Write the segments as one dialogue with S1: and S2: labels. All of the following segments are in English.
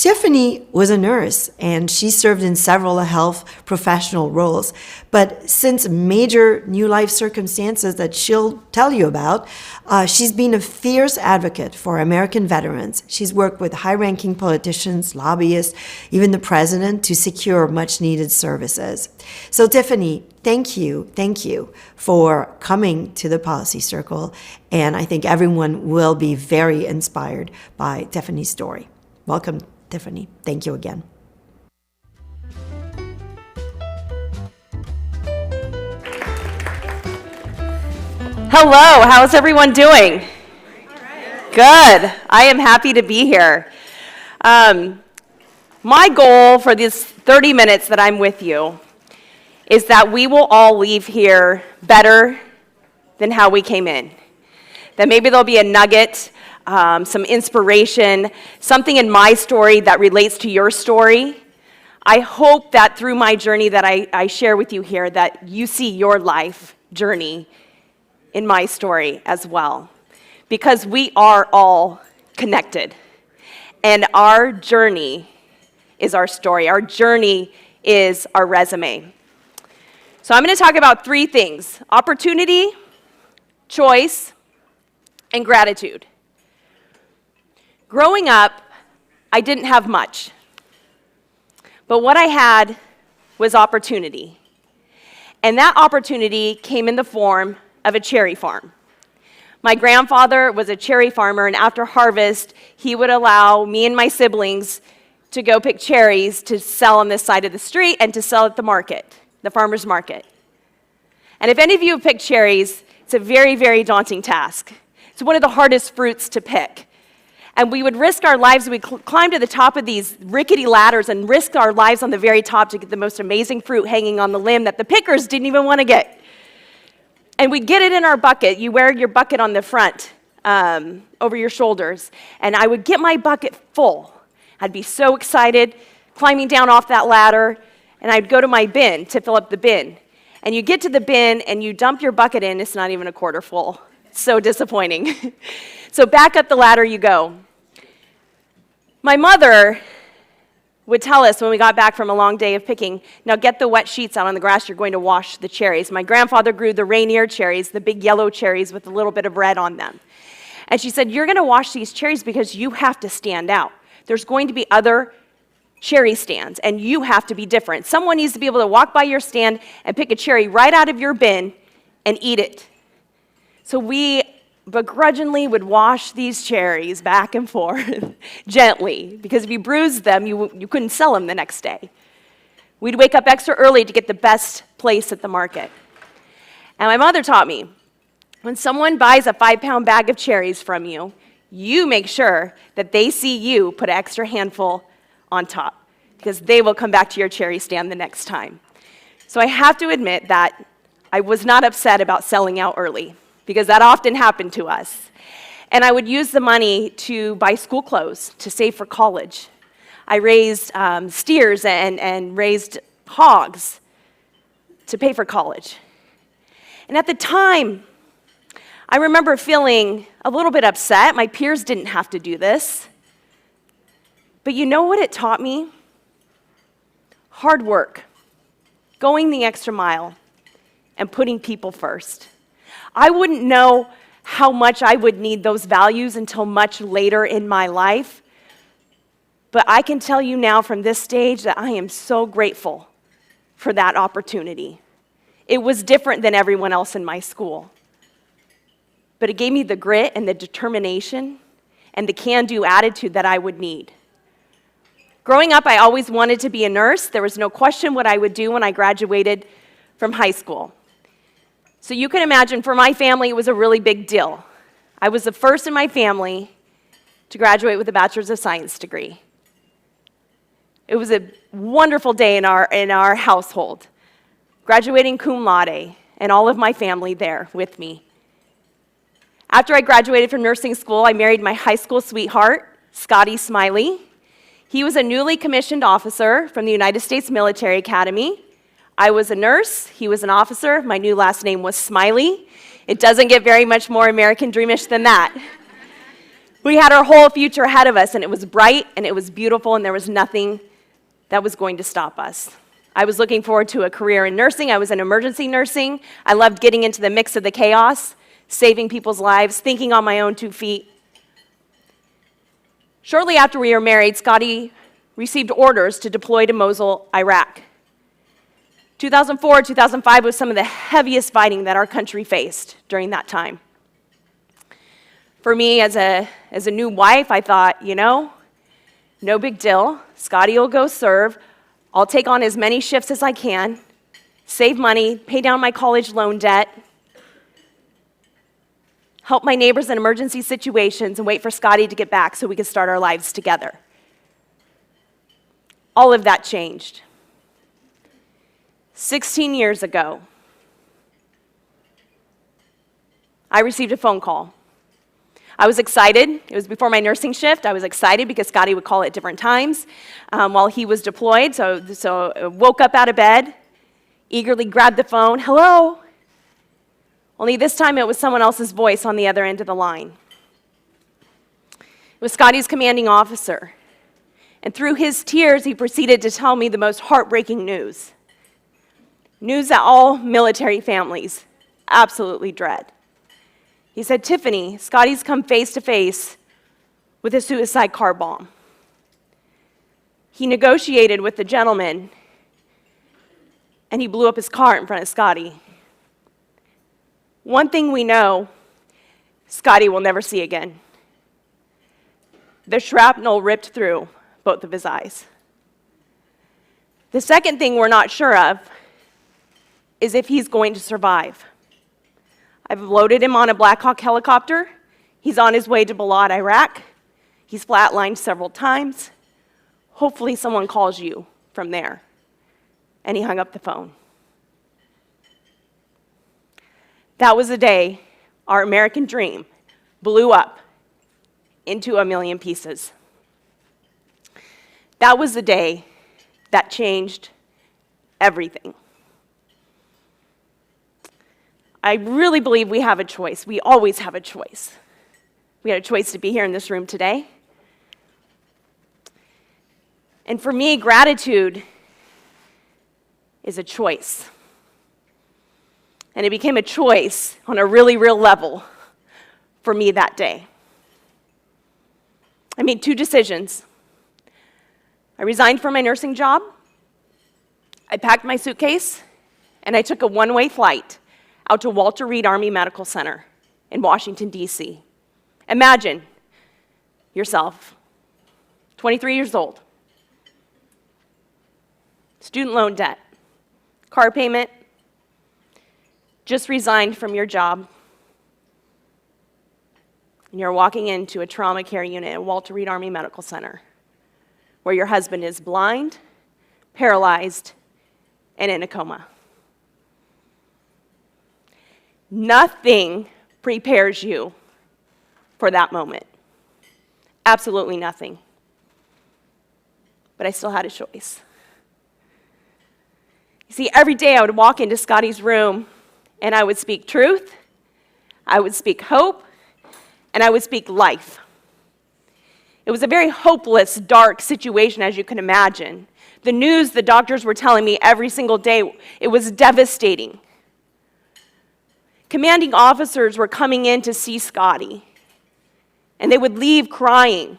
S1: Tiffany was a nurse, and she served in several health professional roles. But since major new life circumstances that she'll tell you about, she's been a fierce advocate for American veterans. She's worked with high-ranking politicians, lobbyists, even the president to secure much-needed services. So Tiffany, thank you for coming to the Policy Circle, and I think everyone will be very inspired by Tiffanys' story. Welcome, Tiffany. Thank you again.
S2: Hello, how's everyone doing? All right. Good. I am happy to be here. My goal for these 30 minutes that I'm with you is that we will all leave here better than how we came in. That maybe there'll be a nugget, some inspiration, something in my story that relates to your story. I hope that through my journey that I share with you here, that you see your life journey in my story as well. Because we are all connected. And our journey is our story. Our journey is our resume. So I'm going to talk about three things: opportunity, choice, and gratitude. Growing up, I didn't have much. But what I had was opportunity. And that opportunity came in the form of a cherry farm. My grandfather was a cherry farmer, and after harvest, he would allow me and my siblings to go pick cherries to sell on this side of the street and to sell at the market, the farmer's market. And if any of you have picked cherries, it's a very, very daunting task. It's one of the hardest fruits to pick. And we would risk our lives. We'd climb to the top of these rickety ladders and risk our lives on the very top to get the most amazing fruit hanging on the limb that the pickers didn't even want to get. And we'd get it in our bucket. You wear your bucket on the front, over your shoulders. And I would get my bucket full. I'd be so excited, climbing down off that ladder, and I'd go to my bin to fill up the bin. And you get to the bin, and you dump your bucket in, it's not even a quarter full. It's so disappointing. So back up the ladder you go. My mother would tell us when we got back from a long day of picking, now get the wet sheets out on the grass, you're going to wash the cherries. My grandfather grew the Rainier cherries, the big yellow cherries with a little bit of red on them. And she said, you're going to wash these cherries because you have to stand out. There's going to be other cherry stands, and you have to be different. Someone needs to be able to walk by your stand and pick a cherry right out of your bin and eat it. So we begrudgingly would wash these cherries back and forth gently, because if you bruised them, you couldn't sell them the next day. We'd wake up extra early to get the best place at the market. And my mother taught me, when someone buys a 5-pound bag of cherries from you, you make sure that they see you put an extra handful on top, because they will come back to your cherry stand the next time. So I have to admit that I was not upset about selling out early, because that often happened to us. And I would use the money to buy school clothes, to save for college. I raised steers and raised hogs to pay for college. And at the time, I remember feeling a little bit upset. My peers didn't have to do this. But you know what it taught me? Hard work, going the extra mile, and putting people first. I wouldn't know how much I would need those values until much later in my life. But I can tell you now from this stage that I am so grateful for that opportunity. It was different than everyone else in my school. But it gave me the grit and the determination and the can-do attitude that I would need. Growing up, I always wanted to be a nurse. There was no question what I would do when I graduated from high school. So you can imagine, for my family, it was a really big deal. I was the first in my family to graduate with a Bachelor of Science degree. It was a wonderful day in our household, graduating cum laude, and all of my family there with me. After I graduated from nursing school, I married my high school sweetheart, Katie Smiley. He was a newly commissioned officer from the United States Military Academy. I was a nurse, he was an officer. My new last name was Smiley. It doesn't get very much more American dreamish than that. We had our whole future ahead of us, and it was bright, and it was beautiful, and there was nothing that was going to stop us. I was looking forward to a career in nursing. I was in emergency nursing. I loved getting into the mix of the chaos, saving people's lives, thinking on my own 2 feet. Shortly after we were married, Scotty received orders to deploy to Mosul, Iraq. 2004, 2005 was some of the heaviest fighting that our country faced during that time. For me, as a new wife, I thought, no big deal. Scotty will go serve. I'll take on as many shifts as I can, save money, pay down my college loan debt, help my neighbors in emergency situations, and wait for Scotty to get back so we could start our lives together. All of that changed. 16 years ago, I received a phone call. I was excited. It was before my nursing shift. I was excited because Scotty would call at different times while he was deployed. So I woke up out of bed, eagerly grabbed the phone. Hello? Only this time it was someone else's voice on the other end of the line. It was Scotty's commanding officer. And through his tears, he proceeded to tell me the most heartbreaking news. News that all military families absolutely dread. He said, Tiffany, Scotty's come face to face with a suicide car bomb. He negotiated with the gentleman, and he blew up his car in front of Scotty. One thing we know, Scotty will never see again. The shrapnel ripped through both of his eyes. The second thing we're not sure of is if he's going to survive. I've loaded him on a Black Hawk helicopter. He's on his way to Balad, Iraq. He's flatlined several times. Hopefully someone calls you from there. And he hung up the phone. That was the day our American dream blew up into a million pieces. That was the day that changed everything. I really believe we have a choice. We always have a choice. We had a choice to be here in this room today. And for me, gratitude is a choice. And it became a choice on a really real level for me that day. I made 2 decisions. I resigned from my nursing job. I packed my suitcase, and I took a one-way flight out to Walter Reed Army Medical Center in Washington, D.C. Imagine yourself, 23 years old, student loan debt, car payment, just resigned from your job, and you're walking into a trauma care unit at Walter Reed Army Medical Center where your husband is blind, paralyzed, and in a coma. Nothing prepares you for that moment. Absolutely nothing. But I still had a choice. You see, every day I would walk into Scotty's room and I would speak truth, I would speak hope, and I would speak life. It was a very hopeless, dark situation, as you can imagine. The news the doctors were telling me every single day, it was devastating. Commanding officers were coming in to see Scotty, and they would leave crying.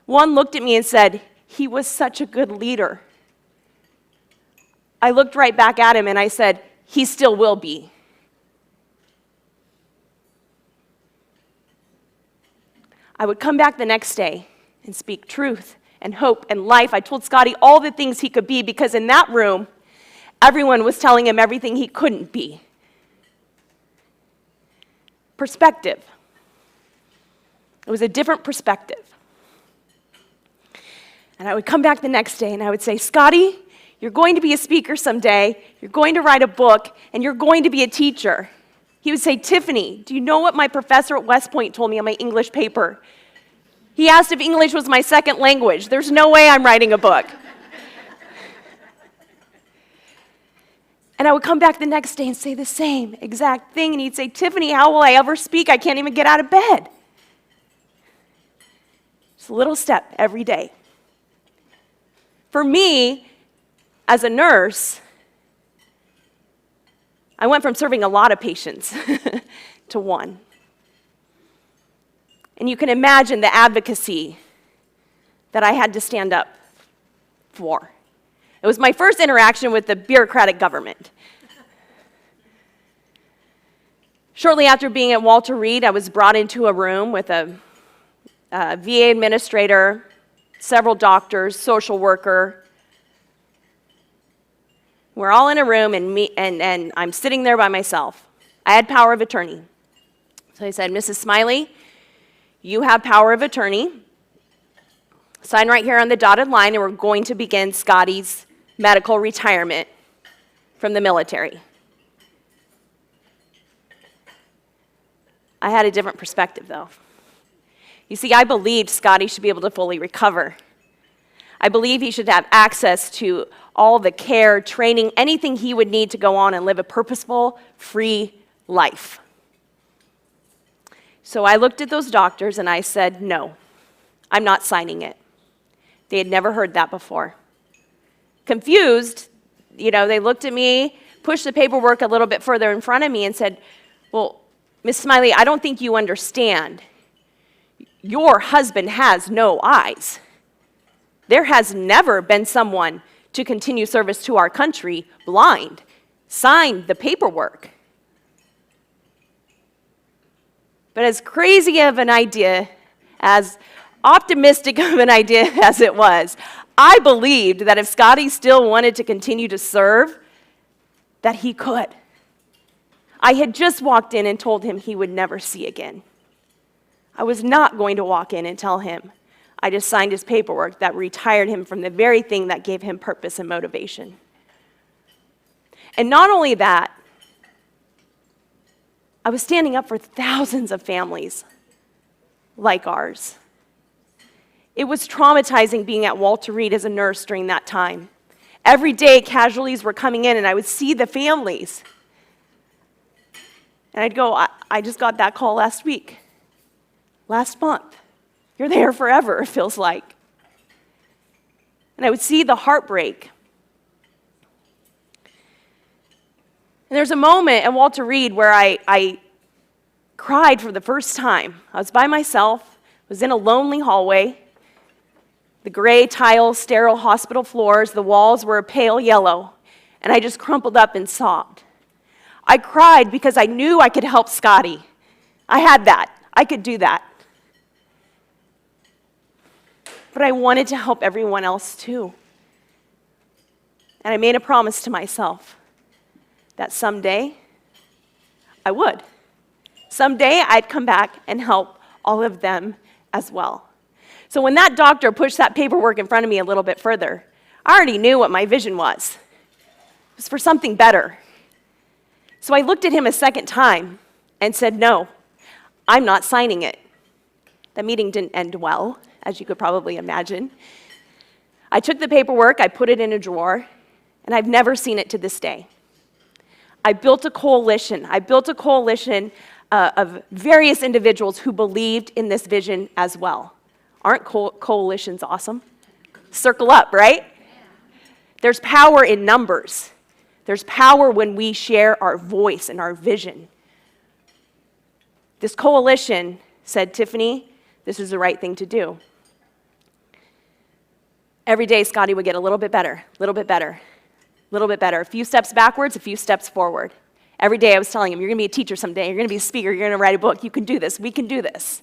S2: One looked at me and said, "He was such a good leader." I looked right back at him and I said, "He still will be." I would come back the next day and speak truth and hope and life. I told Scotty all the things he could be because in that room, everyone was telling him everything he couldn't be. Perspective. It was a different perspective. And I would come back the next day and I would say, "Scotty, you're going to be a speaker someday, you're going to write a book, and you're going to be a teacher." He would say, "Tiffany, do you know what my professor at West Point told me on my English paper? He asked if English was my second language. There's no way I'm writing a book." And I would come back the next day and say the same exact thing, and he'd say, "Tiffany, how will I ever speak? I can't even get out of bed." It's a little step every day. For me, as a nurse, I went from serving a lot of patients to one. And you can imagine the advocacy that I had to stand up for. It was my first interaction with the bureaucratic government. Shortly after being at Walter Reed, I was brought into a room with a VA administrator, several doctors, social worker. We're all in a room, and I'm sitting there by myself. I had power of attorney. So I said, Mrs. Smiley, you have power of attorney. Sign right here on the dotted line, and we're going to begin Scotty's medical retirement from the military. I had a different perspective, though. You see, I believed Scotty should be able to fully recover. I believe he should have access to all the care, training, anything he would need to go on and live a purposeful, free life. So I looked at those doctors and I said, no, I'm not signing it. They had never heard that before. Confused, they looked at me, pushed the paperwork a little bit further in front of me and said, well, Ms. Smiley, I don't think you understand. Your husband has no eyes. There has never been someone to continue service to our country blind. Sign the paperwork. But as crazy of an idea, as optimistic of an idea as it was, I believed that if Scotty still wanted to continue to serve, that he could. I had just walked in and told him he would never see again. I was not going to walk in and tell him I just signed his paperwork that retired him from the very thing that gave him purpose and motivation. And not only that, I was standing up for thousands of families like ours. It was traumatizing being at Walter Reed as a nurse during that time. Every day, casualties were coming in, and I would see the families. And I'd go, I just got that call last week, last month. You're there forever, it feels like. And I would see the heartbreak. And there's a moment at Walter Reed where I cried for the first time. I was by myself, was in a lonely hallway. The gray tile, sterile hospital floors, the walls were a pale yellow, and I just crumpled up and sobbed. I cried because I knew I could help Scotty. I had that. I could do that. But I wanted to help everyone else too. And I made a promise to myself that someday I would. Someday I'd come back and help all of them as well. So when that doctor pushed that paperwork in front of me a little bit further, I already knew what my vision was. It was for something better. So I looked at him a second time and said, no, I'm not signing it. The meeting didn't end well, as you could probably imagine. I took the paperwork, I put it in a drawer, and I've never seen it to this day. I built a coalition. Of various individuals who believed in this vision as well. Aren't coalitions awesome? Circle up, right? There's power in numbers. There's power when we share our voice and our vision. This coalition said, Tiffany, this is the right thing to do. Every day, Scotty would get a little bit better, a little bit better, a little bit better. A few steps backwards, a few steps forward. Every day I was telling him, you're going to be a teacher someday, you're going to be a speaker, you're going to write a book, you can do this, we can do this.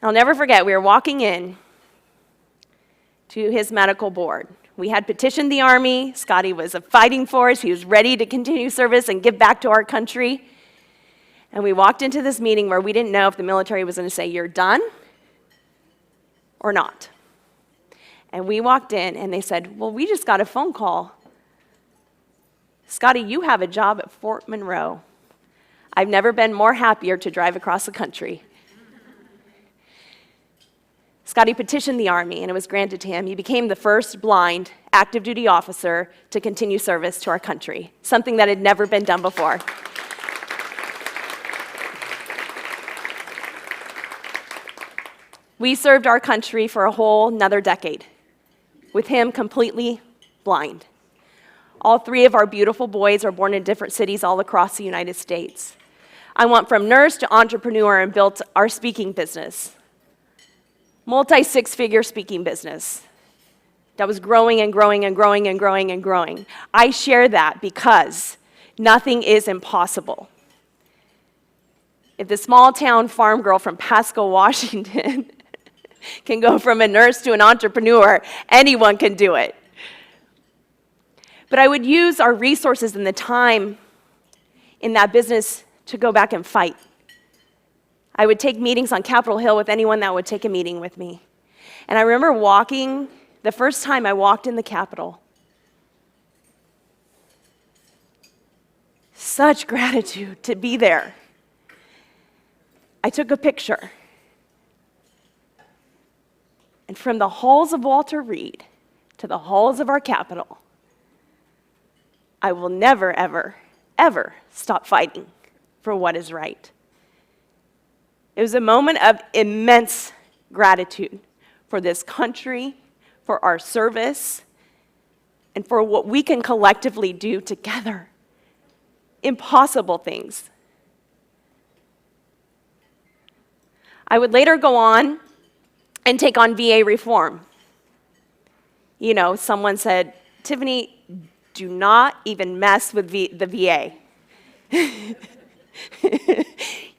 S2: I'll never forget, we were walking in to his medical board. We had petitioned the Army. Scotty was fighting for us. He was ready to continue service and give back to our country. And we walked into this meeting where we didn't know if the military was going to say, you're done or not. And we walked in and they said, well, we just got a phone call. Scotty, you have a job at Fort Monroe. I've never been more happier to drive across the country. Scotty petitioned the Army, and it was granted to him. He became the first blind active duty officer to continue service to our country, something that had never been done before. We served our country for a whole another decade, with him completely blind. All three of our beautiful boys are born in different cities all across the United States. I went from nurse to entrepreneur and built our speaking business. Multi-six-figure speaking business that was growing and growing and growing and growing and growing. I share that because nothing is impossible. If the small-town farm girl from Pasco, Washington can go from a nurse to an entrepreneur, anyone can do it. But I would use our resources and the time in that business to go back and fight. I would take meetings on Capitol Hill with anyone that would take a meeting with me. And I remember walking, the first time I walked in the Capitol, such gratitude to be there. I took a picture. And from the halls of Walter Reed to the halls of our Capitol, I will never, ever, ever stop fighting for what is right. It was a moment of immense gratitude for this country, for our service, and for what we can collectively do together. Impossible things. I would later go on and take on VA reform. You know, someone said, Tiffany, do not even mess with the VA.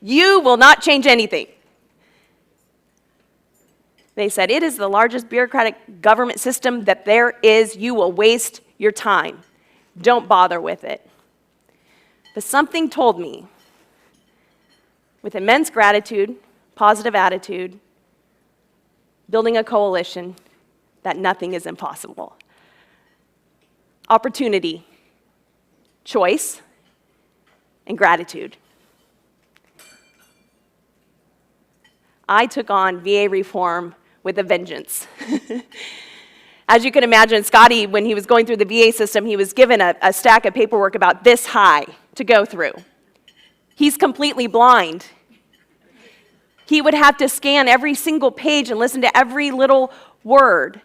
S2: You will not change anything. They said, it is the largest bureaucratic government system that there is. You will waste your time. Don't bother with it. But something told me, with immense gratitude, positive attitude, building a coalition, that nothing is impossible. Opportunity, choice, and gratitude. I took on VA reform with a vengeance. As you can imagine, Scotty, when he was going through the VA system, he was given a stack of paperwork about this high to go through. He's completely blind. He would have to scan every single page and listen to every little word.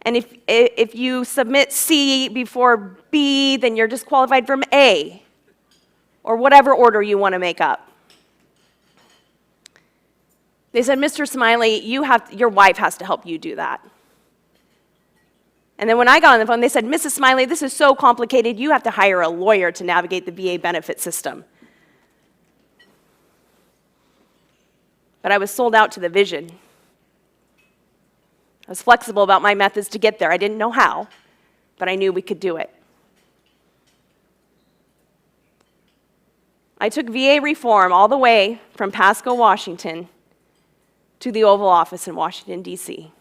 S2: And if you submit C before B, then you're disqualified from A, or whatever order you want to make up. They said, Mr. Smiley, your wife has to help you do that. And then when I got on the phone, they said, Mrs. Smiley, this is so complicated, you have to hire a lawyer to navigate the VA benefit system. But I was sold out to the vision. I was flexible about my methods to get there. I didn't know how, but I knew we could do it. I took VA reform all the way from Pasco, Washington, to the Oval Office in Washington, D.C.,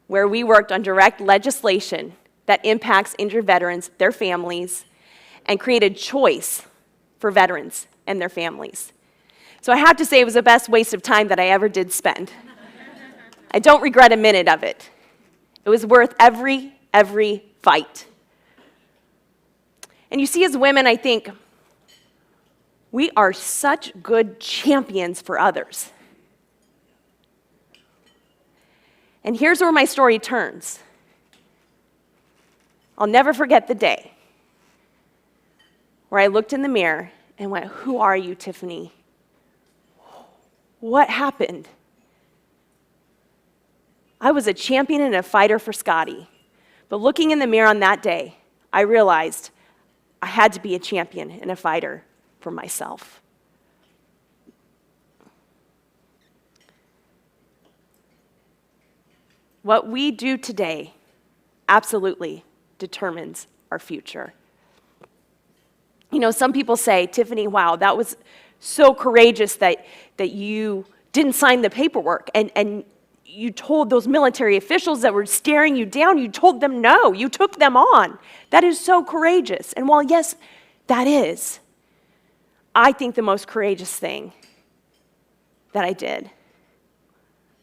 S2: where we worked on direct legislation that impacts injured veterans, their families, and created choice for veterans and their families. So I have to say it was the best waste of time that I ever did spend. I don't regret a minute of it. It was worth every fight. And you see, as women, I think we are such good champions for others. And here's where my story turns. I'll never forget the day where I looked in the mirror and went, who are you, Tiffany? What happened? I was a champion and a fighter for Scotty. But looking in the mirror on that day, I realized I had to be a champion and a fighter for myself. What we do today absolutely determines our future. You know, some people say, Tiffany, wow, that was so courageous that you didn't sign the paperwork and you told those military officials that were staring you down, you told them no, you took them on. That is so courageous. And while yes, that is, I think the most courageous thing that I did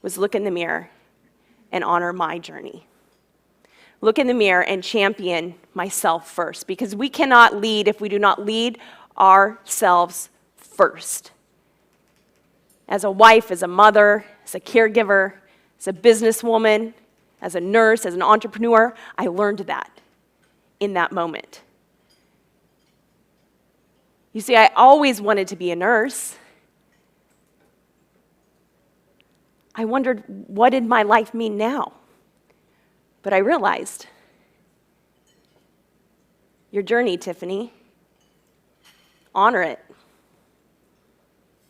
S2: was look in the mirror and honor my journey. Look in the mirror and champion myself first, because we cannot lead if we do not lead ourselves first. As a wife, as a mother, as a caregiver, as a businesswoman, as a nurse, as an entrepreneur. I learned that in that moment. You see, I always wanted to be a nurse. I wondered, what did my life mean now? But I realized, your journey, Tiffany, honor it.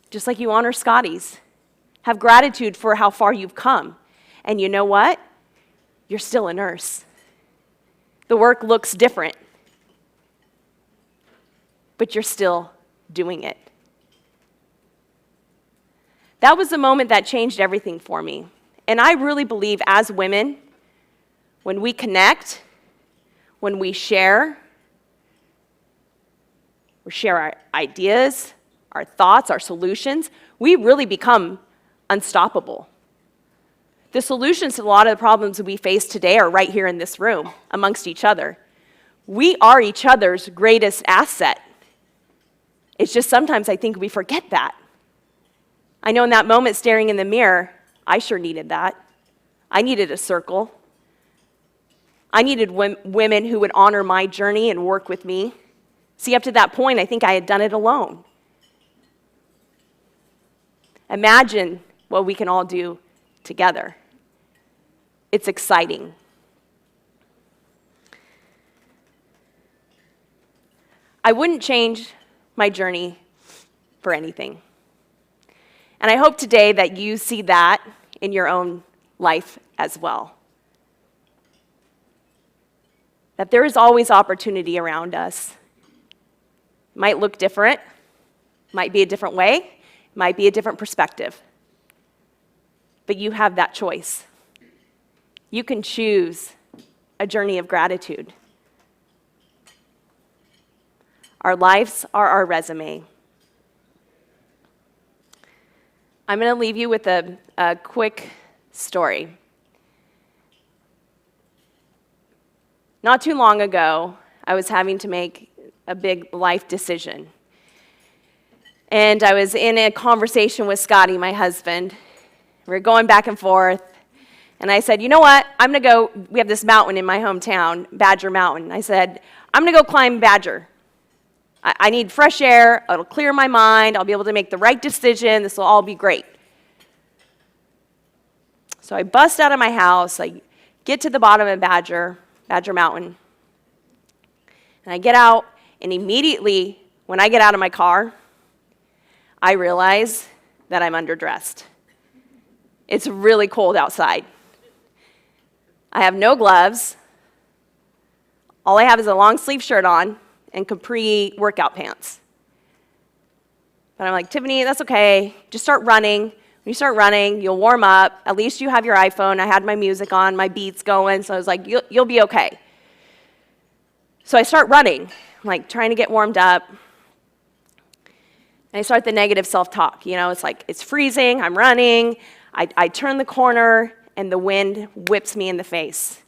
S2: Just like you honor Scotty's. Have gratitude for how far you've come. And you know what? You're still a nurse. The work looks different, but you're still doing it. That was the moment that changed everything for me. And I really believe as women, when we connect, when we share our ideas, our thoughts, our solutions, we really become unstoppable. The solutions to a lot of the problems that we face today are right here in this room, amongst each other. We are each other's greatest asset. It's just sometimes I think we forget that. I know in that moment staring in the mirror, I sure needed that. I needed a circle. I needed women who would honor my journey and work with me. See, up to that point, I think I had done it alone. Imagine what we can all do together. It's exciting. I wouldn't change my journey for anything. And I hope today that you see that in your own life as well. That there is always opportunity around us. It might look different, might be a different way, might be a different perspective. But you have that choice. You can choose a journey of gratitude. Our lives are our resume. I'm going to leave you with a quick story. Not too long ago, I was having to make a big life decision. And I was in a conversation with Scotty, my husband. We were going back and forth. And I said, you know what? I'm going to go. We have this mountain in my hometown, Badger Mountain. I said, I'm going to go climb Badger. I need fresh air. It'll clear my mind. I'll be able to make the right decision. This will all be great. So I bust out of my house. I get to the bottom of Badger Mountain. And I get out, and immediately when I get out of my car, I realize that I'm underdressed. It's really cold outside. I have no gloves. All I have is a long sleeve shirt on and capri workout pants. But I'm like, Tiffany, that's okay. Just start running. When you start running, you'll warm up. At least you have your iPhone. I had my music on, my beats going, so I was like, you'll be okay. So I start running, I'm like trying to get warmed up. And I start the negative self-talk. You know, it's like, it's freezing, I'm running. I turn the corner, and the wind whips me in the face.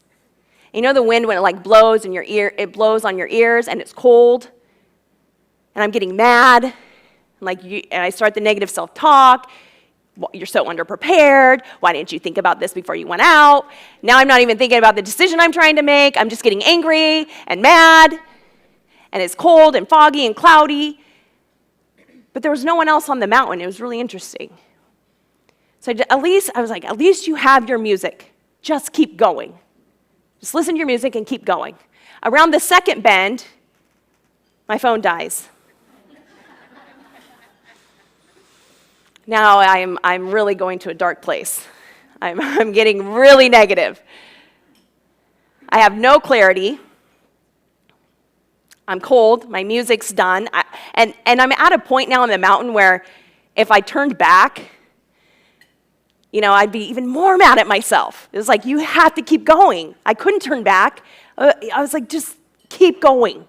S2: You know the wind when it like blows in your ear, it blows on your ears, and it's cold, and I'm getting mad, and I start the negative self-talk. You're so underprepared. Why didn't you think about this before you went out? Now I'm not even thinking about the decision I'm trying to make. I'm just getting angry and mad, and it's cold and foggy and cloudy. But there was no one else on the mountain. It was really interesting. So at least you have your music. Just keep going. Just listen to your music and keep going. Around the second bend, my phone dies. Now I'm really going to a dark place. I'm getting really negative. I have no clarity. I'm cold. My music's done. And I'm at a point now on the mountain where if I turned back, you know, I'd be even more mad at myself. It was like, you have to keep going. I couldn't turn back. I was like, just keep going.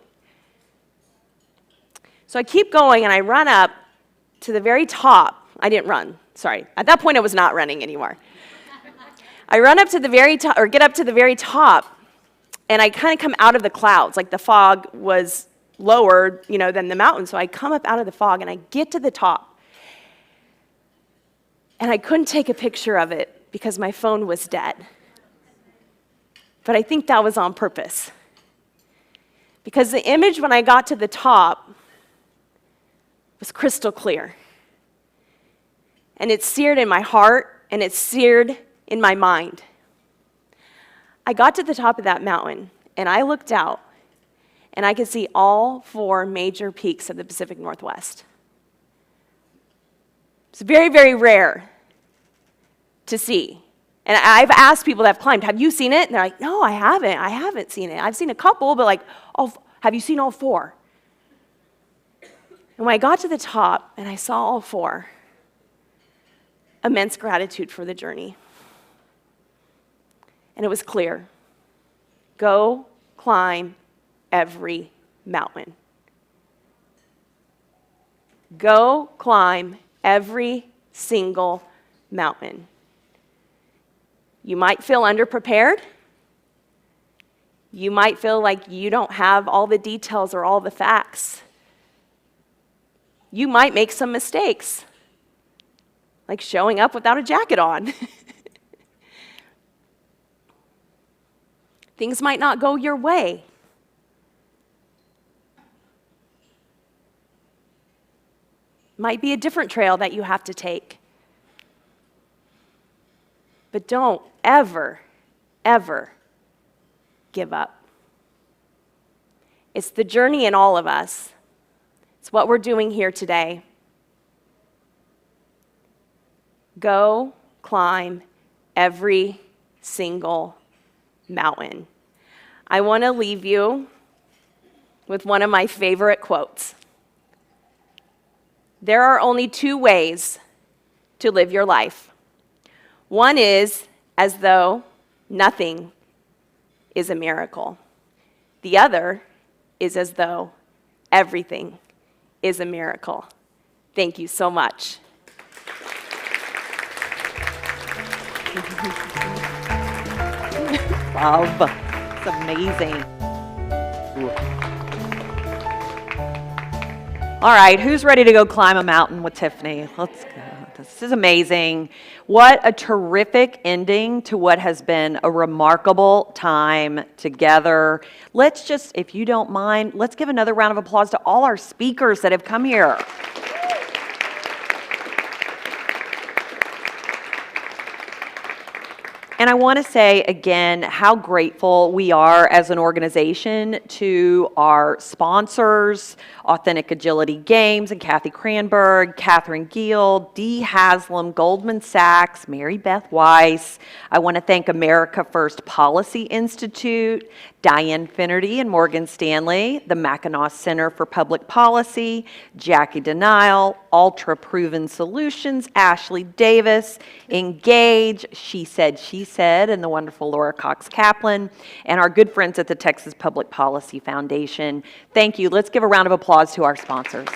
S2: So I keep going, and I run up to the very top. I didn't run, sorry. At that point, I was not running anymore. I run up to the very top, or get up to the very top, and I kind of come out of the clouds. Like the fog was lower, you know, than the mountain. So I come up out of the fog, and I get to the top. And I couldn't take a picture of it because my phone was dead. But I think that was on purpose. Because the image when I got to the top was crystal clear. And it's seared in my heart, and it's seared in my mind. I got to the top of that mountain, and I looked out, and I could see all 4 major peaks of the Pacific Northwest. It's very, very rare to see. And I've asked people that have climbed, have you seen it? And they're like, no, I haven't seen it. I've seen a couple, but like, oh, have you seen all 4? And when I got to the top and I saw all 4, immense gratitude for the journey. And it was clear. Go climb every mountain. Go climb every single mountain. You might feel underprepared. You might feel like you don't have all the details or all the facts. You might make some mistakes, like showing up without a jacket on. Things might not go your way. Might be a different trail that you have to take. But don't ever, ever give up. It's the journey in all of us. It's what we're doing here today. Go climb every single mountain. I want to leave you with one of my favorite quotes. There are only 2 ways to live your life. One is as though nothing is a miracle. The other is as though everything is a miracle. Thank you so much.
S3: Love. It's amazing. All right, who's ready to go climb a mountain with Tiffany? Let's go. This is amazing. What a terrific ending to what has been a remarkable time together. Let's just, if you don't mind, let's give another round of applause to all our speakers that have come here. And I want to say again how grateful we are as an organization to our sponsors, Authentic Agility Games and Kathy Cranberg, Catherine Gill, Dee Haslam, Goldman Sachs, Mary Beth Weiss. I want to thank America First Policy Institute, Diane Finnerty and Morgan Stanley, the Mackinac Center for Public Policy, Jackie Denial, Ultra Proven Solutions, Ashley Davis, Engage, She Said, and the wonderful Laura Cox Kaplan, and our good friends at the Texas Public Policy Foundation. Thank you. Let's give a round of applause to our sponsors.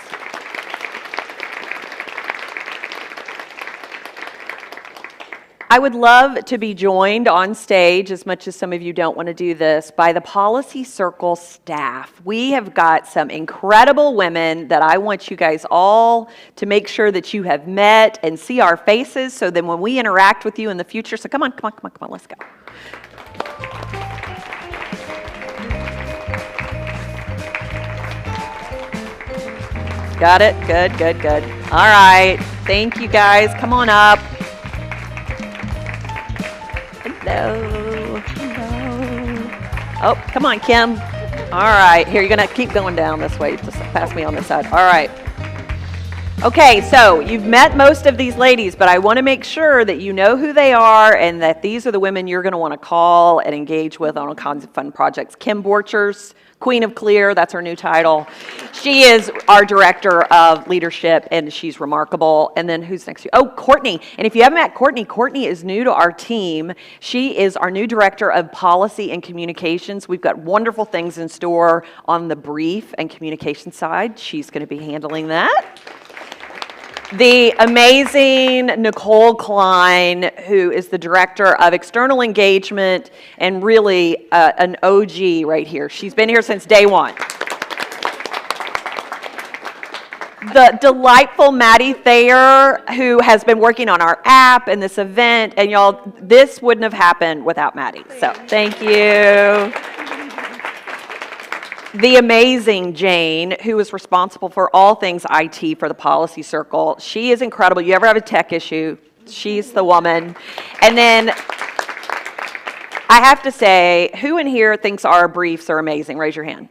S3: I would love to be joined on stage, as much as some of you don't want to do this, by the Policy Circle staff. We have got some incredible women that I want you guys all to make sure that you have met and see our faces, so then when we interact with you in the future, so come on, let's go. Got it? Good. All right. Thank you guys. Come on up. Hello. Oh, come on, Kim. All right. Here, you're going to keep going down this way. Just pass me on this side. All right. Okay, so you've met most of these ladies, but I want to make sure that you know who they are and that these are the women you're going to want to call and engage with on all kinds of fun projects. Kim Borchers, Queen of Clear, that's her new title. She is our Director of Leadership, and she's remarkable. And then who's next to you? Oh, Courtney. And if you haven't met Courtney, Courtney is new to our team. She is our new Director of Policy and Communications. We've got wonderful things in store on the brief and communication side. She's going to be handling that. The amazing Nicole Klein, who is the Director of External Engagement and really an OG right here. She's been here since day one. the delightful Maddie Thayer, who has been working on our app and this event. And y'all, this wouldn't have happened without Maddie. So thank you. The amazing Jane, who is responsible for all things IT for the Policy Circle. She is incredible. You ever have a tech issue, she's the woman. And then I have to say, who in here thinks our briefs are amazing? Raise your hand.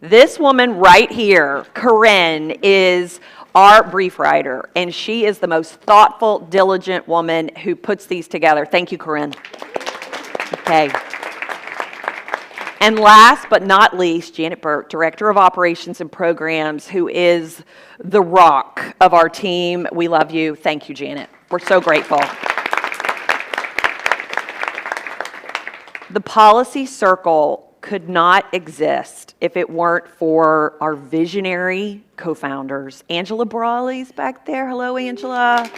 S3: This woman right here, Corinne, is our brief writer, and she is the most thoughtful, diligent woman who puts these together. Thank you, Corinne. Okay. And last but not least, Janet Burt, Director of Operations and Programs, who is the rock of our team. We love you. Thank you, Janet. We're so grateful. The Policy Circle could not exist if it weren't for our visionary co-founders. Angela Brawley's back there. Hello, Angela.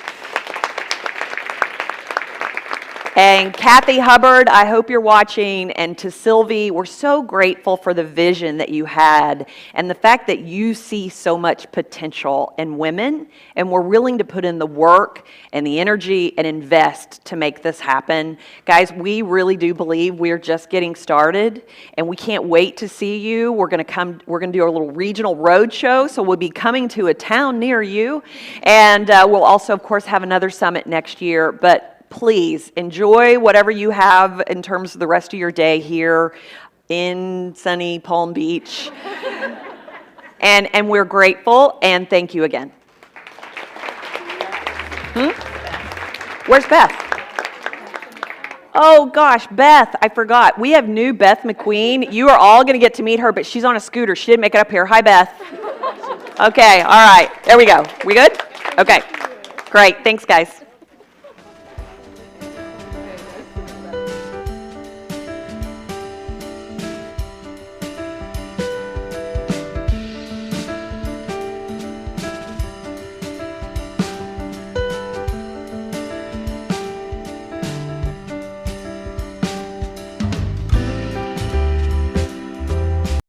S3: And Kathy Hubbard, I hope you're watching. And to Sylvie, we're so grateful for the vision that you had and the fact that you see so much potential in women, and we're willing to put in the work and the energy and invest to make this happen. Guys, we really do believe we're just getting started, and we can't wait to see you. We're going to do a little regional road show, so we'll be coming to a town near you. And we'll also, of course, have another summit next year. But please enjoy whatever you have in terms of the rest of your day here in sunny Palm Beach. And we're grateful, and thank you again. Where's Beth? Oh gosh, Beth, I forgot. We have new Beth McQueen. You are all going to get to meet her, but she's on a scooter. She didn't make it up here. Hi, Beth. Okay, all right. There we go. We good? Okay, great. Thanks, guys.